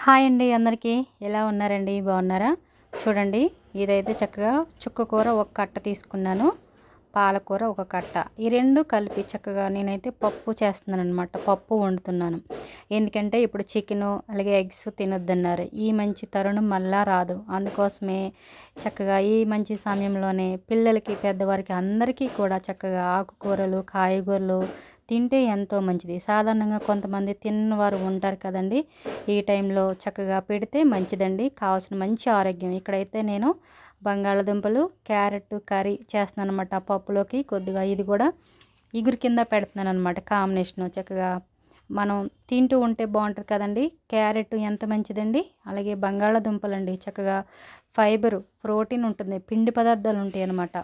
Hi అండి అందరికీ. ఎలా ఉన్నారండి? బాగున్నారా? చూడండి, ఇదైతే చక్కగా చుక్క కూర ఒక కట్ట తీసుకున్నాను, పాలకూర ఒక కట్ట. ఈ రెండు కలిపి చక్కగా నేనైతే పప్పు చేస్తున్నానన్నమాట. పప్పు వండుతున్నాను. ఎందుకంటే ఇప్పుడు చికెను అలాగే ఎగ్స్ తినొద్దన్నారు. ఈ మంచి తరుణం మళ్ళా రాదు. అందుకోసమే చక్కగా ఈ మంచి సమయంలోనే పిల్లలకి పెద్దవారికి అందరికీ కూడా చక్కగా ఆకుకూరలు కాయగూరలు తింటే ఎంతో మంచిది. సాధారణంగా కొంతమంది తిన్నవారు ఉంటారు కదండి. ఈ టైంలో చక్కగా పెడితే మంచిదండి. కావాల్సిన మంచి ఆరోగ్యం. ఇక్కడైతే నేను బంగాళదుంపలు క్యారెట్ కర్రీ చేస్తున్నాను అనమాట. పప్పులోకి కొద్దిగా ఇది కూడా ఇగురు కింద పెడుతున్నాను అనమాట. కాంబినేషను చక్కగా మనం తింటూ ఉంటే బాగుంటుంది కదండి. క్యారెట్ ఎంత మంచిదండి. అలాగే బంగాళదుంపలండి చక్కగా ఫైబరు ప్రోటీన్ ఉంటుంది, పిండి పదార్థాలు ఉంటాయి అన్నమాట.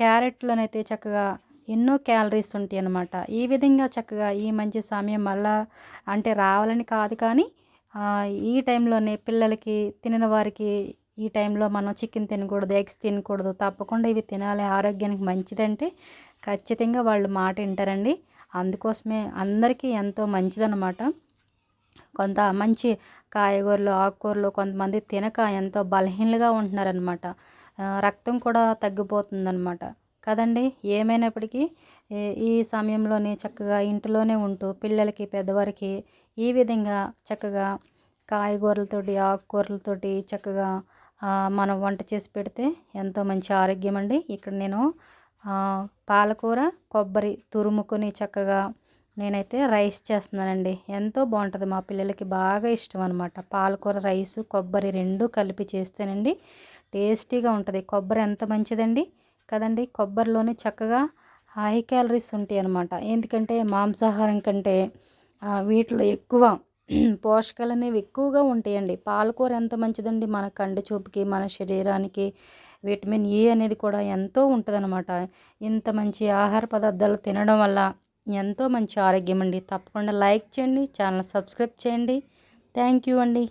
క్యారెట్లోనైతే చక్కగా ఎన్నో క్యాలరీస్ ఉంటాయి అన్నమాట. ఈ విధంగా చక్కగా ఈ మంచి సమయం మళ్ళా అంటే రావాలని కాదు కానీ ఈ టైంలోనే పిల్లలకి తినని వారికి ఈ టైంలో మనం చికెన్ తినకూడదు, ఎగ్స్ తినకూడదు, తప్పకుండా ఇవి తినాలి ఆరోగ్యానికి మంచిదంటే ఖచ్చితంగా వాళ్ళు మాట వింటారండి. అందుకోసమే అందరికీ ఎంతో మంచిదన్నమాట. కొంత మంచి కాయగూరలు ఆకుకూరలు కొంతమంది తినక ఎంతో బలహీనలుగా ఉంటున్నారనమాట. రక్తం కూడా తగ్గిపోతుందన్నమాట కదండి. ఏమైనప్పటికీ ఈ సమయంలోనే చక్కగా ఇంటిలోనే ఉంటూ పిల్లలకి పెద్దవారికి ఈ విధంగా చక్కగా కాయగూరలతోటి ఆకుకూరలతోటి చక్కగా మనం వంట చేసి పెడితే ఎంతో మంచి ఆరోగ్యం అండి. ఇక్కడ నేను పాలకూర కొబ్బరి తురుముకొని చక్కగా నేనైతే రైస్ చేస్తున్నానండి. ఎంతో బాగుంటుంది, మా పిల్లలకి బాగా ఇష్టం అనమాట. పాలకూర రైసు కొబ్బరి రెండు కలిపి చేస్తేనండి టేస్టీగా ఉంటుంది. కొబ్బరి ఎంత మంచిదండి కదండి. కొబ్బరిలోని చక్కగా హై క్యాలరీస్ ఉంటాయి అన్నమాట. ఎందుకంటే మాంసాహారం కంటే వీటిలో ఎక్కువ పోషకాలు అనేవి ఎక్కువగా ఉంటాయండి. పాలకూర ఎంత మంచిదండి మన కంటి చూపుకి మన శరీరానికి. విటమిన్ ఏ అనేది కూడా ఎంతో ఉంటుందన్నమాట. ఇంత మంచి ఆహార పదార్థాలు తినడం వల్ల ఎంతో మంచి ఆరోగ్యం అండి. తప్పకుండా లైక్ చేయండి, ఛానల్ సబ్స్క్రైబ్ చేయండి. థ్యాంక్ యూ అండి.